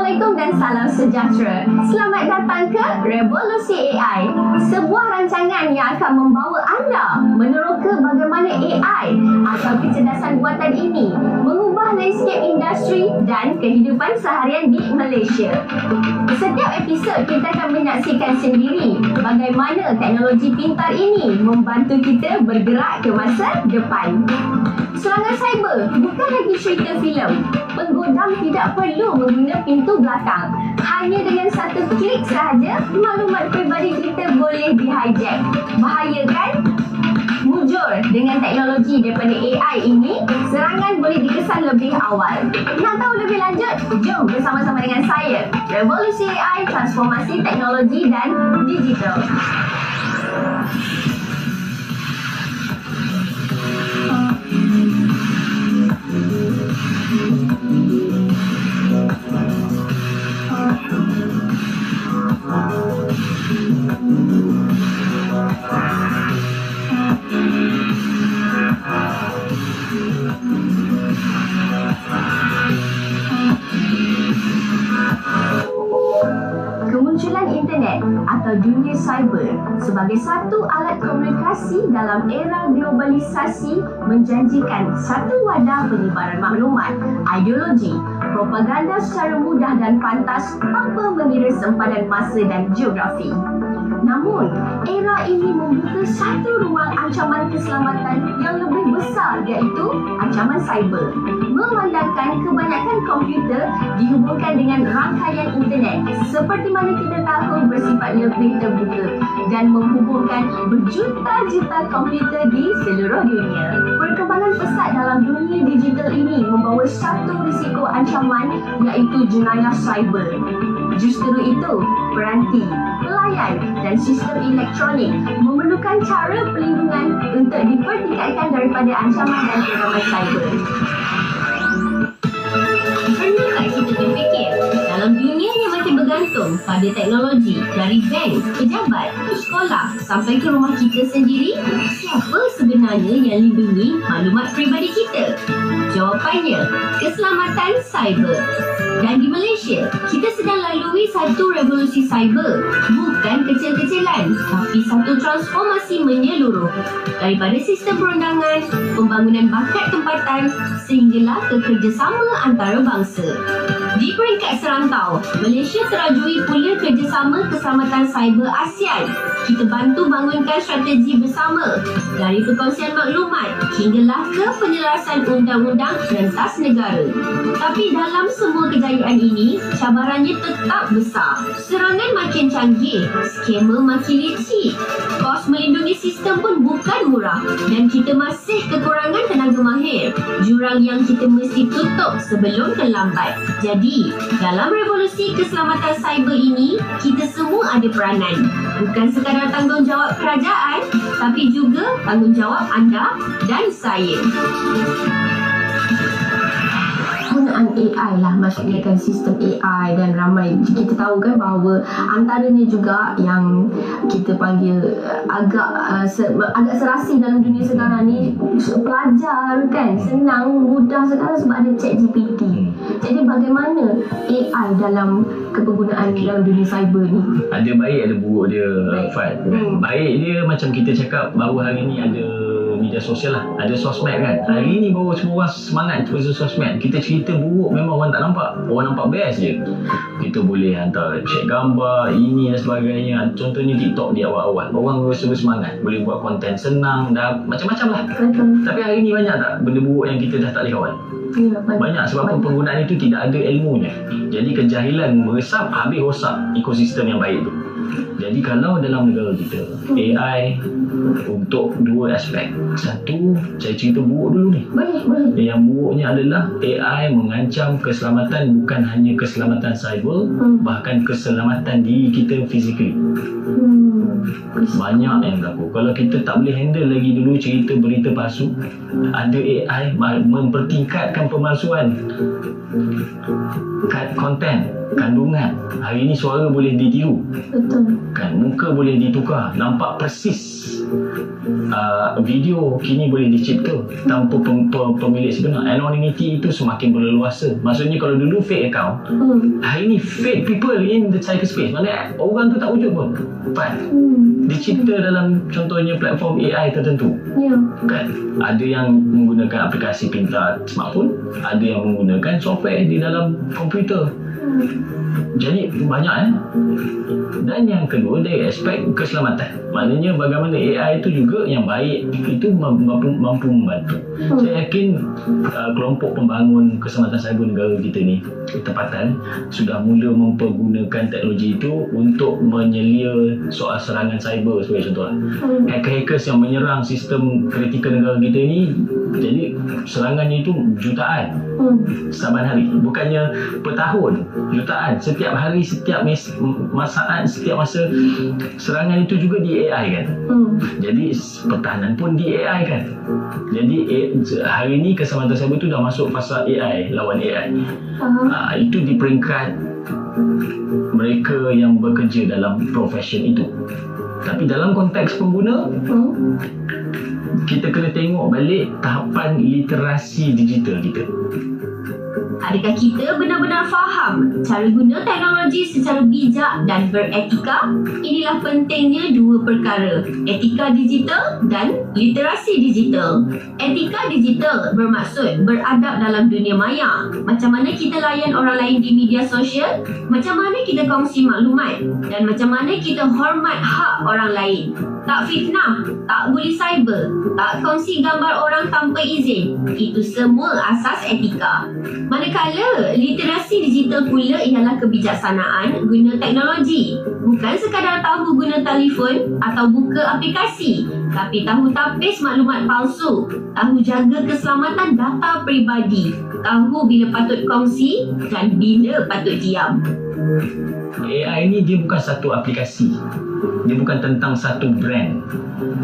Assalamualaikum dan salam sejahtera. Selamat datang ke Revolusi AI, sebuah rancangan yang akan membawa anda meneroka bagaimana AI atau kecerdasan buatan ini mengubah landscape industri dan kehidupan seharian di Malaysia. Setiap episod kita akan menyaksikan sendiri bagaimana teknologi pintar ini membantu kita bergerak ke masa depan. Serangan cyber bukan lagi cerita filem. Penggodam tidak perlu mengguna pintu belakang. Hanya dengan satu klik sahaja, maklumat peribadi kita boleh di-hijack. Bahaya kan? Mujur, dengan teknologi daripada AI ini, serangan boleh dikesan lebih awal. Nak tahu lebih lanjut? Jom bersama-sama dengan saya, Revolusi AI, Transformasi Teknologi dan Digital. Kemunculan internet atau dunia cyber sebagai satu alat komunikasi dalam era globalisasi menjanjikan satu wadah penyebaran maklumat, ideologi, propaganda secara mudah dan pantas tanpa mengira sempadan masa dan geografi. Namun, era ini membuka satu ruang ancaman keselamatan yang lebih besar, iaitu ancaman cyber. Memandangkan kebanyakan komputer dihubungkan dengan rangkaian internet seperti mana kita tahu bersifat lebih terbuka dan menghubungkan berjuta-juta komputer di seluruh dunia. Perkembangan pesat dalam dunia digital ini membawa satu risiko ancaman, iaitu jenayah cyber. Justru itu, peranti, pelayan dan sistem elektronik memerlukan cara pelindungan untuk dipertingkatkan daripada ancaman dan serangan cyber. Pernah tak kita terfikir, dalam dunia yang makin bergantung pada teknologi, dari bank, pejabat, sekolah sampai ke rumah kita sendiri, siapa sebenarnya yang lindungi maklumat peribadi kita? Jawapannya, keselamatan cyber. Dan di Malaysia, kita sedang lalui satu revolusi cyber. Bukan kecil-kecilan, tapi satu transformasi menyeluruh. Daripada sistem perundangan, pembangunan bakat tempatan, sehinggalah ke kerjasama antarabangsa. Di peringkat serantau, Malaysia terajui pula kerjasama keselamatan cyber ASEAN. Kita bantu bangunkan strategi bersama, dari perkongsian maklumat hinggalah ke penyelarasan undang-undang rentas negara. Tapi dalam semua kejayaan ini, cabarannya tetap besar. Serangan makin canggih, skema makin licik. Kos melindungi sistem pun bukan murah dan kita masih kekurangan tenaga mahir. Jurang yang kita mesti tutup sebelum terlambat. Jadi, dalam revolusi keselamatan cyber ini, kita semua ada peranan. Bukan sekadar tanggungjawab kerajaan, tapi juga tanggungjawab anda dan saya. Penggunaan AI lah, maksudnya kan sistem AI, dan ramai kita tahu kan bahawa antaranya juga yang kita panggil agak serasi dalam dunia sekarang ni, pelajar kan senang, mudah sekarang sebab ada ChatGPT. Jadi bagaimana AI dalam kepenggunaan dalam dunia cyber ni? Ada baik ada buruk dia, Fad. Baik dia macam kita cakap baru hari ni ada media sosial lah, ada sosmed kan. Hari ni baru semua orang semangat pasal sosmed. Kita cerita buruk memang orang tak nampak, orang nampak best je. Kita boleh hantar chat gambar, ini dan sebagainya. Contohnya TikTok di awal-awal, orang rasa bersemangat, boleh buat konten senang, dah macam-macam lah. Tapi hari ni banyak tak benda buruk yang kita dah tak boleh kawal? Banyak, sebab penggunaan itu tidak ada ilmunya. Jadi kejahilan meresap, habis rosak ekosistem yang baik tu. Jadi kalau dalam negara kita, AI untuk dua aspek. Satu, saya cerita buruk dulu ni. Yang buruknya adalah AI mengancam keselamatan, bukan hanya keselamatan cyber, bahkan keselamatan diri kita fizikali. Banyak yang berlaku. Kalau kita tak boleh handle lagi dulu cerita berita palsu, ada AI mempertingkatkan pemalsuan konten, kandungan. Hari ni suara boleh ditiru. Betul. Kan, muka boleh ditukar, nampak persis. video kini boleh dicipta tanpa pemilik sebenar. Anonymity itu semakin berleluasa. Maksudnya kalau dulu fake account, hari ni fake people in the cyberspace. Maksudnya orang tu tak wujud pun. Dicipta dalam contohnya platform AI tertentu. Kan? Ada yang menggunakan aplikasi pintar smartphone, ada yang menggunakan software di dalam komputer. Jadi banyak Dan yang kedua, dari aspek keselamatan. Maknanya bagaimana AI itu juga yang baik itu mampu membantu. Saya yakin kelompok pembangun keselamatan cyber negara kita ni tempatan sudah mula mempergunakan teknologi itu untuk menyelia soal serangan cyber sebagai contoh. Hacker-hackers yang menyerang sistem kritikal negara kita ni, jadi serangannya itu jutaan saban hari, bukannya per tahun, jutaan setiap hari, setiap setiap masa. Serangan itu juga di AI kan. Jadi pertahanan pun di AI kan. Jadi hari ni keselamatan cyber tu dah masuk fasa AI, lawan AI. Itu di peringkat mereka yang bekerja dalam profession itu. Tapi dalam konteks pengguna, kita kena tengok balik tahapan literasi digital kita. Adakah kita benar-benar faham cara guna teknologi secara bijak dan beretika? Inilah pentingnya dua perkara, etika digital dan literasi digital. Etika digital bermaksud beradab dalam dunia maya. Macam mana kita layan orang lain di media sosial, macam mana kita kongsi maklumat, dan macam mana kita hormat hak orang lain. Tak fitnah, tak bully cyber, tak kongsi gambar orang tanpa izin. Itu semua asas etika. Manakala literasi digital pula ialah kebijaksanaan guna teknologi. Bukan sekadar tahu guna telefon atau buka aplikasi, tapi tahu tapis maklumat palsu, tahu jaga keselamatan data peribadi, tahu bila patut kongsi dan bila patut diam. AI ni dia bukan satu aplikasi. Dia bukan tentang satu brand.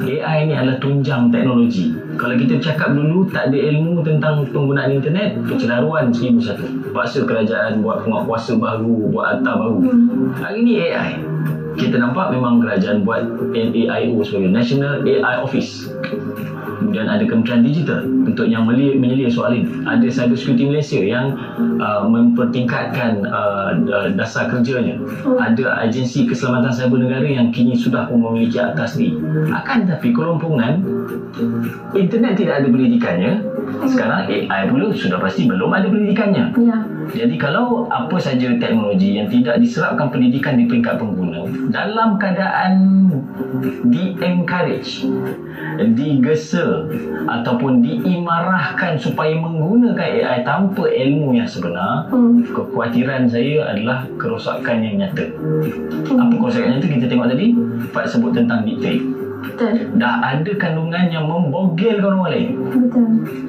AI ni adalah tunjang teknologi. Kalau kita cakap dulu tak ada ilmu tentang penggunaan internet, kecelaruan 1001. Paksa kerajaan buat penguatkuasa baru, buat akta baru. Hari ni AI. Kita nampak memang kerajaan buat NAIO sebagai National AI Office. Kemudian ada Kementerian Digital untuk yang menyelia soal ini. Ada Cyber Security Malaysia yang mempertingkatkan dasar kerjanya. Ada Agensi Keselamatan Cyber Negara yang kini sudah pun memiliki akta sendiri. Akan tetapi kelompongan internet tidak ada pendidikannya. Sekarang AI pula sudah pasti belum ada pendidikannya. Jadi kalau apa saja teknologi yang tidak diserapkan pendidikan di peringkat pengguna, dalam keadaan di-encourage, digesa ataupun diimarahkan supaya menggunakan AI tanpa ilmu yang sebenar, kekhawatiran saya adalah kerosakan yang nyata. Apa kerosakan yang nyata? Kita tengok tadi, Pak sebut tentang deepfake. Dah ada kandungan yang membogelkan orang lain.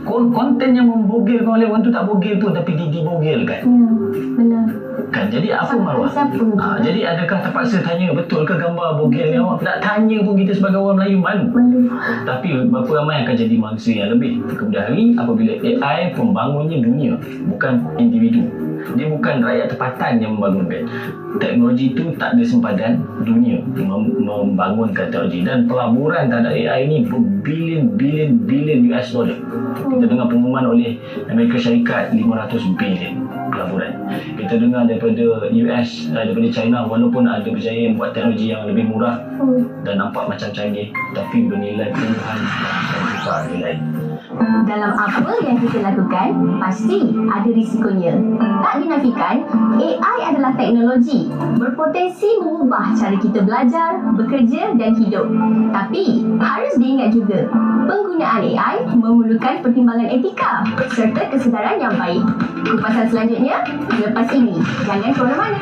Konten yang membogelkan orang lain, orang tu tak bogel pun tapi dibogelkan. Benar. Kan, jadi apa Marwah? Jadi adakah terpaksa tanya betul ke gambar bogel ni awak? Tak tanya pun kita sebagai orang Melayu malu. Tapi berapa ramai akan jadi manusia yang lebih kemudian hari apabila AI pembangunnya dunia, bukan individu. Dia bukan rakyat tempatan yang membangunkan. Teknologi itu tak ada sempadan dunia membangunkan teknologi, dan pelaburan terhadap AI ini berbilion US dollar. Kita dengar pengumuman oleh Amerika Syarikat 500 bilion pelaburan. Kita dengar daripada US, daripada China, walaupun ada berjaya membuat teknologi yang lebih murah dan nampak macam canggih, tapi bernilai puluhan besar nilai. Dalam apa yang kita lakukan, pasti ada risikonya. Tak dinafikan, AI adalah teknologi berpotensi mengubah cara kita belajar, bekerja dan hidup. Tapi harus diingat juga, penggunaan AI memerlukan pertimbangan etika serta kesedaran yang baik. Kupasan selanjutnya selepas ini. Jangan ke mana-mana.